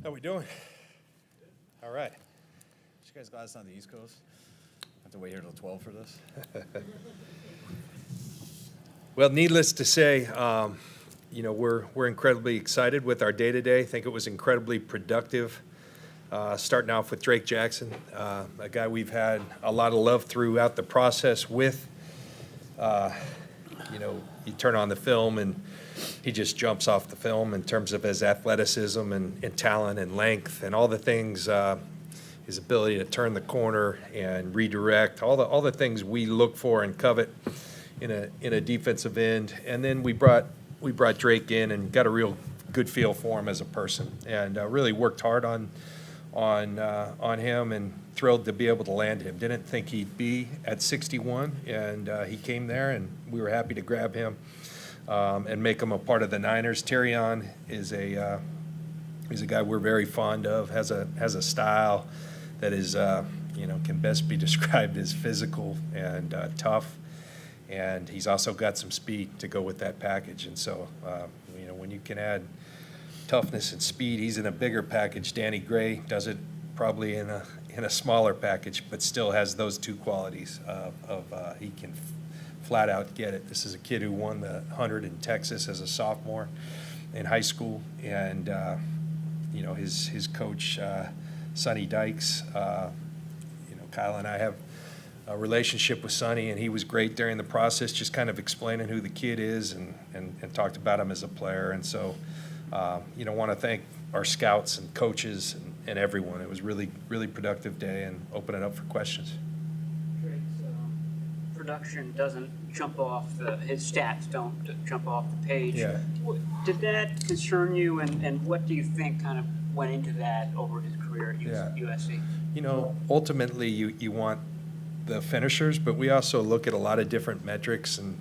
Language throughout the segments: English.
How we doing? All right. Did you guys glad it's on the East Coast? I have to wait here till 12 for this. Well, needless to say, we're incredibly excited with our day today. I think it was incredibly productive. Starting off with Drake Jackson, a guy we've had a lot of love throughout the process with. You turn on the film and he just jumps off the film in terms of his athleticism and talent and length and all the things, his ability to turn the corner and redirect, all the things we look for and covet in a defensive end. And then we brought Drake in and got a real good feel for him as a person, and really worked hard on him, and thrilled to be able to land him. Didn't think he'd be at 61, and he came there, and we were happy to grab him and make him a part of the Niners. Terrion is he's a guy we're very fond of. Has a style that is can best be described as physical and tough, and he's also got some speed to go with that package. And so when you can add toughness and speed, he's in a bigger package. Danny Gray does it probably in a smaller package, but still has those two qualities of he can flat out get it. This is a kid who won the 100 in Texas as a sophomore in high school, and his coach Sonny Dykes. Kyle and I have a relationship with Sonny, and he was great during the process, just kind of explaining who the kid is and talked about him as a player. And so want to thank our scouts and coaches and everyone. It was really, really productive day, and open it up for questions. Drake's production doesn't jump off his stats don't jump off the page. Yeah. Did that concern you, and what do you think kind of went into that over his career at USC? Ultimately you want the finishers, but we also look at a lot of different metrics, and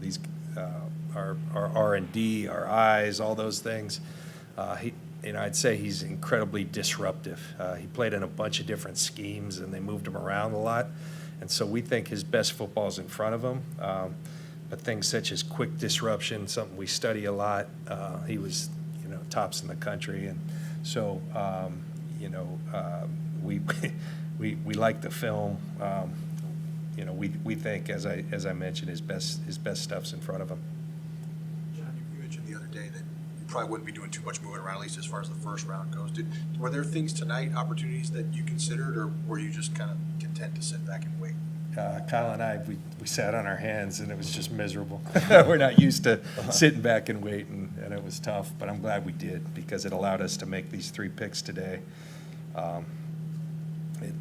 these our R&D, our eyes, all those things. I'd say he's incredibly disruptive. He played in a bunch of different schemes, and they moved him around a lot. And so we think his best football is in front of him. But things such as quick disruption, something we study a lot. He was, tops in the country, and so we like the film. We think, as I mentioned, his best stuff's in front of him. John, you mentioned the other day that you probably wouldn't be doing too much moving around, at least as far as the first round goes. Were there things tonight, opportunities that you considered, or were you just kind of content to sit back and wait? Kyle and I, we sat on our hands, and it was just miserable. We're not used to sitting back and waiting, and it was tough. But I'm glad we did, because it allowed us to make these 3 picks today.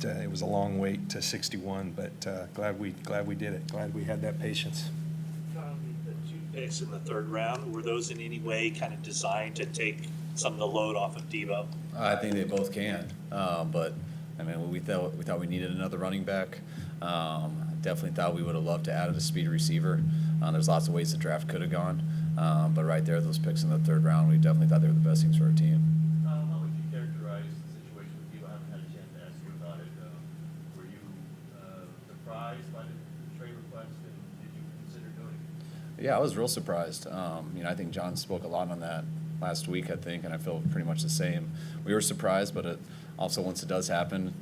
It was a long wait to 61, but glad we did it. Glad we had that patience. The 2 picks in the third round, were those in any way kind of designed to take some of the load off of Debo? I think they both can, but I mean, we thought we needed another running back. Definitely thought we would have loved to add a speed receiver. There's lots of ways the draft could have gone, but right there, those picks in the third round, we definitely thought they were the best things for our team. How would you characterize the situation with you? I haven't had a chance to ask you about it. Were you surprised by the trade request, and did you consider doing it? Yeah, I was real surprised. I think John spoke a lot on that last week, I think, and I feel pretty much the same. We were surprised, but also once it does happen,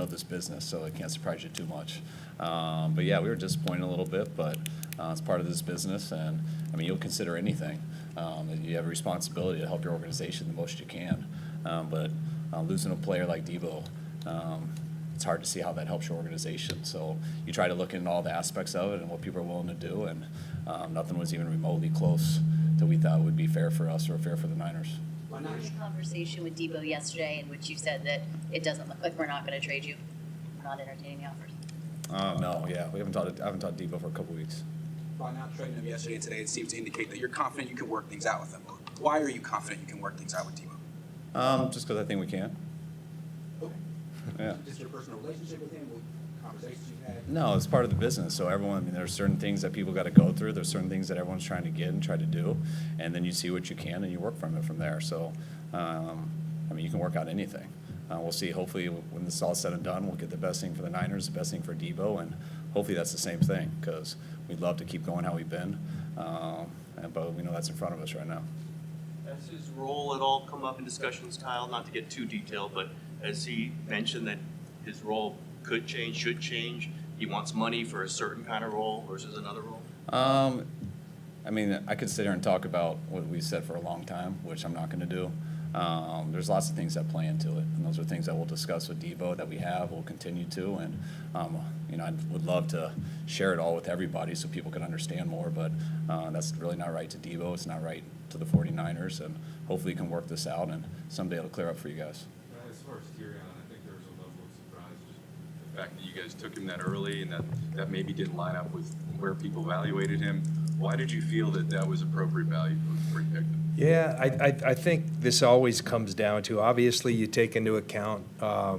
this business, so it can't surprise you too much. But yeah, we were disappointed a little bit, but it's part of this business, and you'll consider anything. You have a responsibility to help your organization the most you can. But losing a player like Debo, it's hard to see how that helps your organization. So you try to look into all the aspects of it and what people are willing to do, and nothing was even remotely close to we thought would be fair for us or fair for the Niners. We had a conversation with Debo yesterday in which you said that it doesn't look like we're not going to trade you. We're not entertaining the offers. No, yeah, I haven't talked to Debo for a couple weeks. By not trading him yesterday and today, it seems to indicate that you're confident you can work things out with him. Why are you confident you can work things out with Debo? Just because I think we can. Okay. Yeah. Just your personal relationship with him, what conversations you've had? No, it's part of the business. So everyone, there's certain things that people got to go through. There's certain things that everyone's trying to get and try to do, and then you see what you can and you work from it from there. So, you can work out anything. We'll see. Hopefully, when this is all said and done, we'll get the best thing for the Niners, the best thing for Debo, and hopefully that's the same thing, because we'd love to keep going how we've been, but we know that's in front of us right now. Has his role at all come up in discussions, Kyle? Not to get too detailed, but has he mentioned that his role could change, should change? He wants money for a certain kind of role versus another role? I mean, I could sit here and talk about what we said for a long time, which I'm not going to do. There's lots of things that play into it, and those are things that we'll discuss with Debo that we'll continue to, and I would love to share it all with everybody so people can understand more, but that's really not right to Debo. It's not right to the 49ers, and hopefully you can work this out, and someday it'll clear up for you guys. As far as Tyrion, I think there was a level of surprise, just the fact that you guys took him that early and that maybe didn't line up with where people evaluated him. Why did you feel that was appropriate value for you picked him? Yeah, I think this always comes down to, obviously, you take into account, where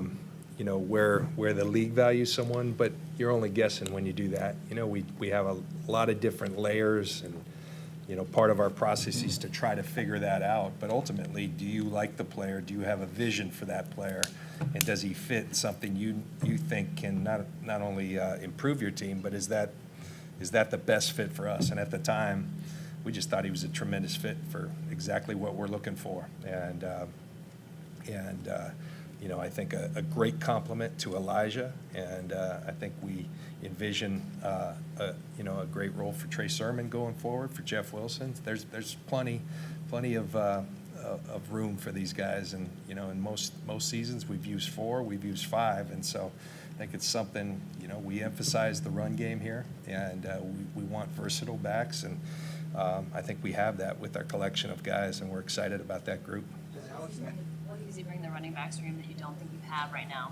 the league values someone, but you're only guessing when you do that. We have a lot of different layers, and, part of our process is to try to figure that out. But ultimately, do you like the player? Do you have a vision for that player? And does he fit something you think can not only improve your team, but is that the best fit for us? And at the time, we just thought he was a tremendous fit for exactly what we're looking for. And I think a great compliment to Elijah, and I think we envision a great role for Trey Sermon going forward, for Jeff Wilson. There's plenty of room for these guys, and in most seasons we've used 4, we've used 5, and so I think it's something, we emphasize the run game here, and we want versatile backs, and I think we have that with our collection of guys, and we're excited about that group. What does he bring the running backs room that you don't think you have right now?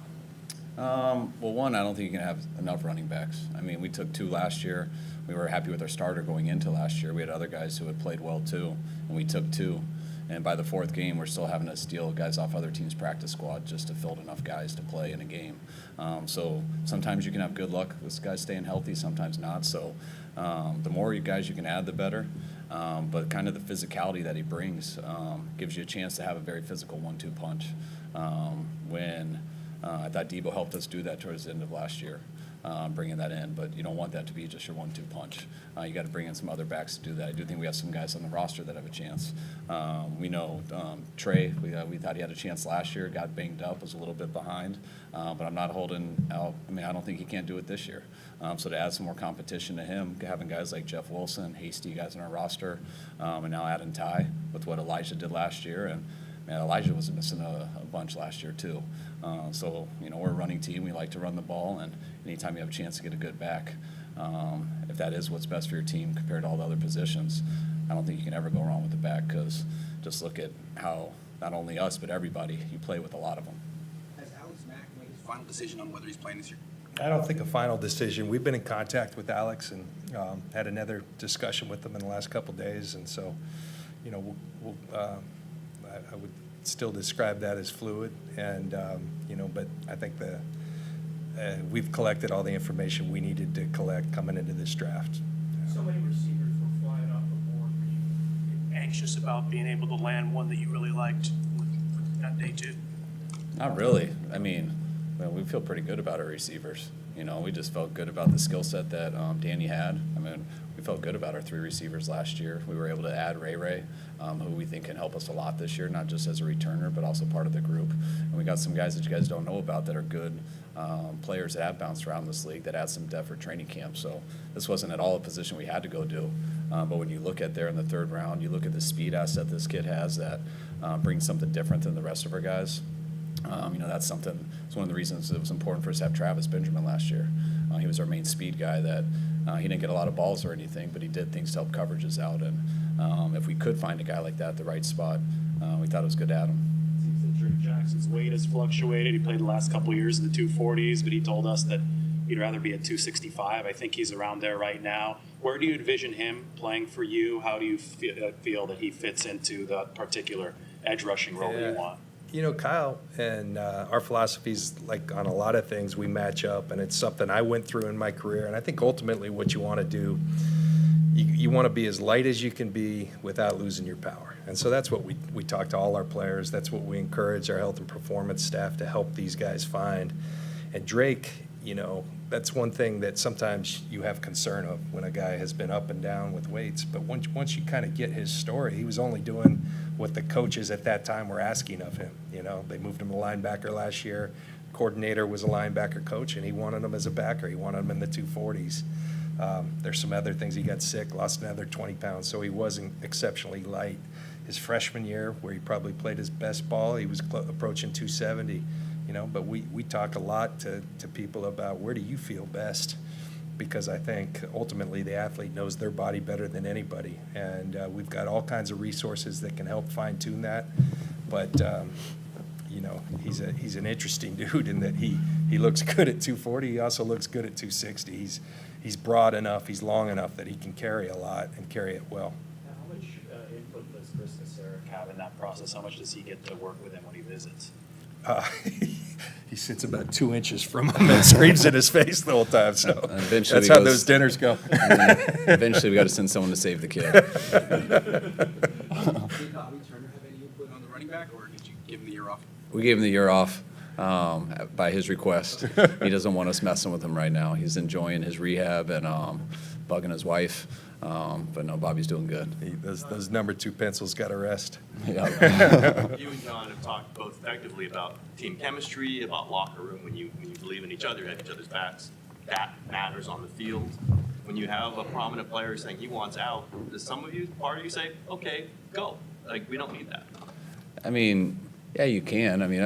Well, one, I don't think you can have enough running backs. I mean, we took 2 last year. We were happy with our starter going into last year. We had other guys who had played well too, and we took 2. And by the 4th game, we're still having to steal guys off other teams' practice squad just to field enough guys to play in a game. So sometimes you can have good luck with guys staying healthy, sometimes not. So the more guys you can add, the better. But kind of the physicality that he brings gives you a chance to have a very physical 1-2 punch. I thought Debo helped us do that towards the end of last year, bringing that in. But you don't want that to be just your 1-2 punch. You got to bring in some other backs to do that. I do think we have some guys on the roster that have a chance. We know Trey, we thought he had a chance last year, got banged up, was a little bit behind. But I'm not holding out. I mean, I don't think he can't do it this year. So to add some more competition to him, having guys like Jeff Wilson, Hasty guys on our roster, and now adding Ty with what Elijah did last year. And man, Elijah was missing a bunch last year too. So we're a running team. We like to run the ball, and anytime you have a chance to get a good back, if that is what's best for your team compared to all the other positions, I don't think you can ever go wrong with the back, because just look at how not only us but everybody, you play with a lot of them. Has Alex Mack made his final decision on whether he's playing this year? I don't think a final decision. We've been in contact with Alex and had another discussion with him in the last couple of days, and so, I would still describe that as fluid, and but I think we've collected all the information we needed to collect coming into this draft. So many receivers were flying off the board. Were you anxious about being able to land one that you really liked on day 2? Not really. I mean, we feel pretty good about our receivers. We just felt good about the skill set that Danny had. I mean, we felt good about our 3 receivers last year. We were able to add Ray, who we think can help us a lot this year, not just as a returner, but also part of the group. And we got some guys that you guys don't know about that are good players that have bounced around this league that add some depth for training camp. So this wasn't at all a position we had to go do. But when you look at there in the 3rd round, you look at the speed asset this kid has that brings something different than the rest of our guys. That's something. It's one of the reasons it was important for us to have Travis Benjamin last year. He was our main speed guy. That he didn't get a lot of balls or anything, but he did things to help coverages out. And if we could find a guy like that at the right spot, we thought it was good to add him. Seems that Drake Jackson's weight has fluctuated. He played the last couple of years in the 240s, but he told us that he'd rather be at 265. I think he's around there right now. Where do you envision him playing for you? How do you feel that he fits into the particular edge rushing role that you want? Kyle and our philosophies, like on a lot of things, we match up, and it's something I went through in my career. And I think ultimately what you want to do, you want to be as light as you can be without losing your power. And so that's what we talk to all our players. That's what we encourage our health and performance staff to help these guys find. And Drake, you know, that's one thing that sometimes you have concern of when a guy has been up and down with weights. But once you kind of get his story, he was only doing what the coaches at that time were asking of him. You know, they moved him to linebacker last year. Coordinator was a linebacker coach, and he wanted him as a backer. He wanted him in the 240s. There's some other things. He got sick, lost another 20 pounds, so he wasn't exceptionally light. His freshman year, where he probably played his best ball, he was approaching 270. You know, but we talk a lot to people about where do you feel best, because I think ultimately the athlete knows their body better than anybody, and we've got all kinds of resources that can help fine-tune that. But you know, he's an interesting dude in that he looks good at 240. He also looks good at 260. He's broad enough, he's long enough that he can carry a lot and carry it well. Now, how much input does Chris Kasarik have in that process? How much does he get to work with him when he visits? He sits about 2 inches from him and screams in his face the whole time. So Eventually that's he how goes- those dinners go. Eventually, we got to send someone to save the kid. Did Bobby Turner have any input on the running back, or did you give him the year off? We gave him the year off by his request. He doesn't want us messing with him right now. He's enjoying his rehab and bugging his wife. But no, Bobby's doing good. Those number 2 pencils got to rest. Yeah. You and John have talked both effectively about team chemistry, about locker room, when you believe in each other, have each other's backs. That matters on the field. When you have a prominent player saying he wants out, does part of you say, okay, go? Like, we don't need that. I mean, yeah, you can. I mean,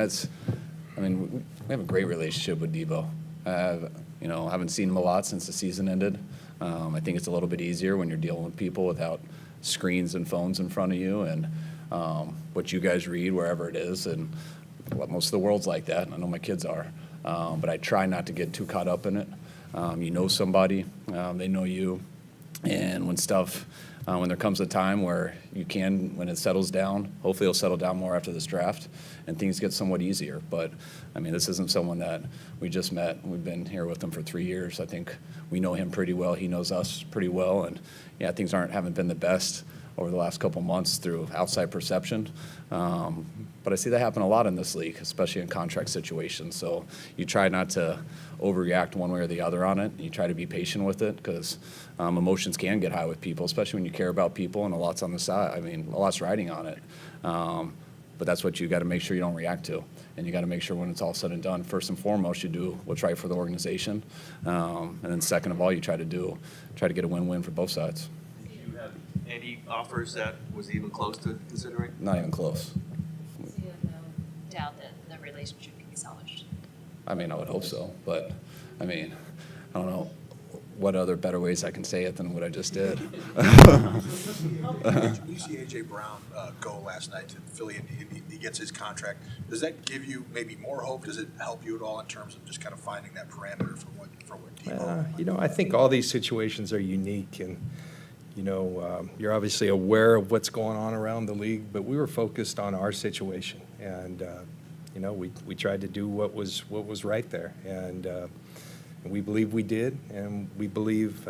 we have a great relationship with Debo. You know, haven't seen him a lot since the season ended. I think it's a little bit easier when you're dealing with people without screens and phones in front of you, and what you guys read wherever it is. And most of the world's like that, and I know my kids are. But I try not to get too caught up in it. You know somebody, they know you, and when there comes a time where when it settles down, hopefully it'll settle down more after this draft, and things get somewhat easier. But, I mean, this isn't someone that we just met. We've been here with him for 3 years. I think we know him pretty well. He knows us pretty well. And, yeah, things haven't been the best over the last couple months through outside perception. But I see that happen a lot in this league, especially in contract situations. So you try not to overreact one way or the other on it. You try to be patient with it, because emotions can get high with people, especially when you care about people and a lot's on the side. I mean, a lot's riding on it. But that's what you got to make sure you don't react to. And you got to make sure when it's all said and done, first and foremost, you do what's right for the organization. And then second of all, you try to get a win-win for both sides. Did you have any offers that was even close to considering? Not even close. So you have no doubt that the relationship can be salvaged? I mean, I would hope so, but, I mean, I don't know what other better ways I can say it than what I just did. When you see A.J. Brown go last night to Philly and he gets his contract, does that give you maybe more hope? Does it help you at all in terms of just kind of finding that parameter for what Debo? You know, I think all these situations are unique, and, you know, you're obviously aware of what's going on around the league, but we were focused on our situation, and, you know, we tried to do what was right there, and we believe we did, and we believe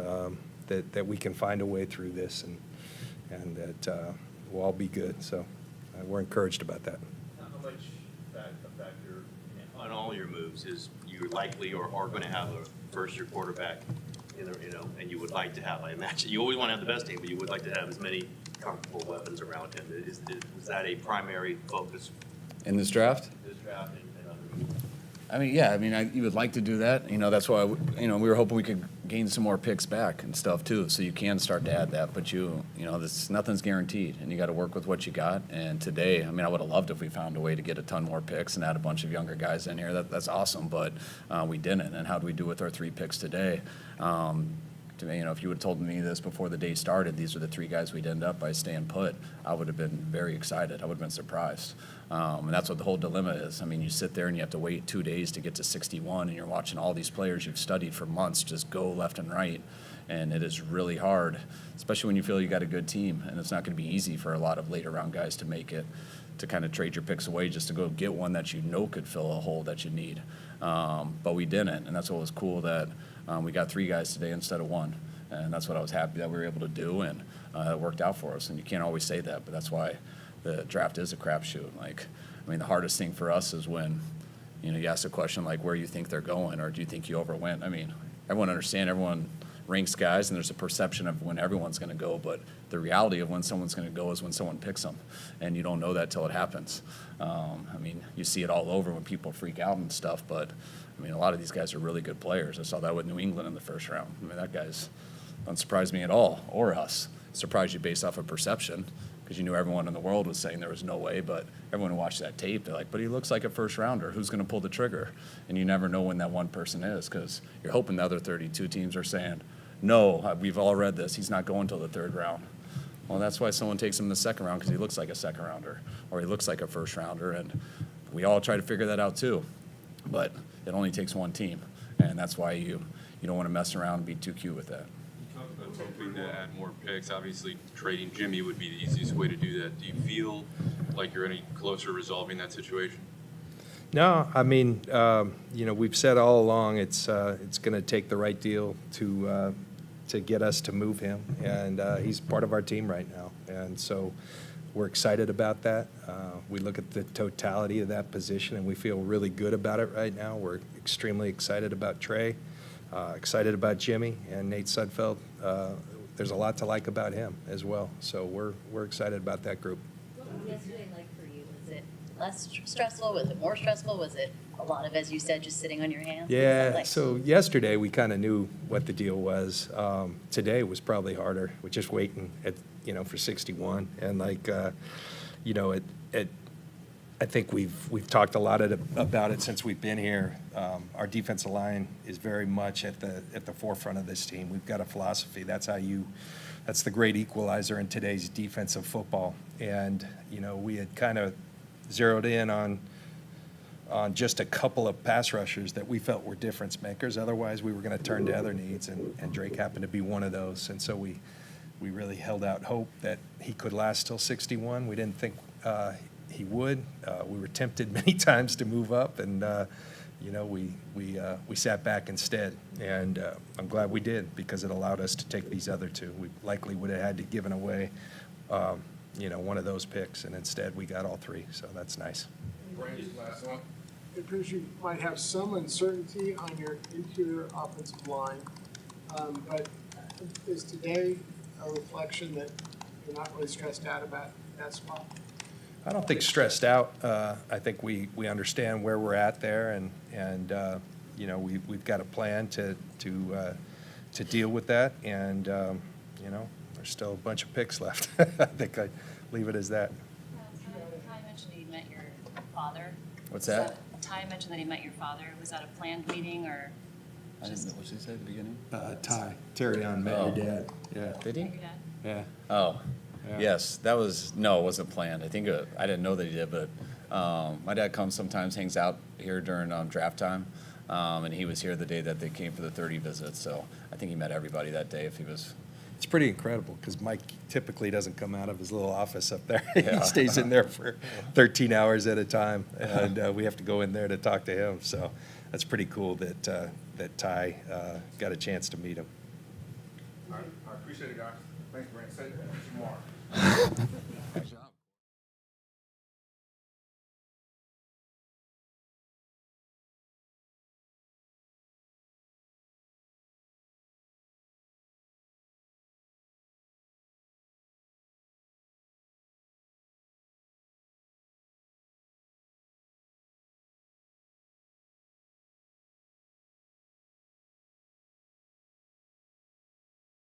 that we can find a way through this, and that we'll all be good. So we're encouraged about that. How much a factor on all your moves is you likely or are going to have a first-year quarterback, you know, and you would like to have, I imagine, you always want to have the best team, but you would like to have as many comfortable weapons around him. Is that a primary focus In this draft? this draft and other moves? I mean, yeah, I mean, you would like to do that. You know, that's why, we were hoping we could gain some more picks back and stuff too, so you can start to add that. But nothing's guaranteed, and you got to work with what you got. And today, I mean, I would have loved if we found a way to get a ton more picks and add a bunch of younger guys in here. That's awesome, but we didn't. And how do we do with our 3 picks today? To me, if you would have told me this before the day started, these are the 3 guys we'd end up by staying put, I would have been very excited. I would have been surprised. And that's what the whole dilemma is. I mean, you sit there and you have to wait 2 days to get to 61, and you're watching all these players you've studied for months just go left and right. And it is really hard, especially when you feel you got a good team. And it's not going to be easy for a lot of later round guys to make it, to kind of trade your picks away just to go get one that you know could fill a hole that you need. But we didn't, and that's what was cool, that we got 3 guys today instead of 1. And that's what I was happy that we were able to do, and it worked out for us. And you can't always say that, but that's why the draft is a crapshoot. Like, I mean, the hardest thing for us is when you know, you ask a question like where you think they're going, or do you think you overwent? I mean, everyone ranks guys, and there's a perception of when everyone's going to go, but the reality of when someone's going to go is when someone picks them, and you don't know that till it happens. I mean, you see it all over when people freak out and stuff, but I mean, a lot of these guys are really good players. I saw that with New England in the first round. I mean, that guy's doesn't surprise me at all, or us. It surprised you based off of perception, because you knew everyone in the world was saying there was no way, but everyone who watched that tape, they're like, but he looks like a first rounder. Who's going to pull the trigger? And you never know when that one person is, because you're hoping the other 32 teams are saying, no, we've all read this. He's not going till the third round. Well, that's why someone takes him in the second round, because he looks like a second rounder, or he looks like a first rounder, and we all try to figure that out too. But it only takes one team, and that's why you don't want to mess around and be too cute with that. You talked about hoping to add more picks. Obviously, trading Jimmy would be the easiest way to do that. Do you feel like you're any closer resolving that situation? No, I mean, we've said all along it's going to take the right deal to get us to move him, and he's part of our team right now, and so we're excited about that. We look at the totality of that position, and we feel really good about it right now. We're extremely excited about Trey, excited about Jimmy and Nate Sudfeld. There's a lot to like about him as well, so we're excited about that group. What was yesterday like for you? Was it less stressful? Was it more stressful? Was it a lot of, as you said, just sitting on your hands? What was that Yeah, like? so yesterday we kind of knew what the deal was. Today was probably harder. We're just waiting for 61, and I think we've talked a lot about it since we've been here. Our defensive line is very much at the forefront of this team. We've got a philosophy. That's the great equalizer in today's defensive football. And we had kind of zeroed in on just a couple of pass rushers that we felt were difference makers. Otherwise, we were going to turn to other needs, and Drake happened to be one of those. And so we really held out hope that he could last till 61. We didn't think he would. We were tempted many times to move up, and we sat back instead. And I'm glad we did, because it allowed us to take these other two. We likely would have had to given away one of those picks, and instead we got all three. So that's nice. Last one. It appears you might have some uncertainty on your interior offensive line, but is today a reflection that you're not really stressed out about that spot? I don't think stressed out. I think we understand where we're at there, and we've got a plan to deal with that, and there's still a bunch of picks left. I think I'd leave it as that. Ty mentioned he met your father. What's that? Ty mentioned that he met your father. Was that a planned meeting, or I didn't know what she said at the beginning. Terry met Oh. your dad. Yeah. Did he? your dad? Yeah. Oh, Yeah. yes, no, it wasn't planned. I think, I didn't know that he did, but my dad comes sometimes, hangs out here during draft time, and he was here the day that they came for the 30 visit, so I think he met everybody that day if he was. It's pretty incredible, because Mike typically doesn't come out of his little office up there. Yeah. He stays in there for 13 hours at a time, and we have to go in there to talk to him. So that's pretty cool that Ty got a chance to meet him. I appreciate it, guys. Thanks, Brent. Say that tomorrow.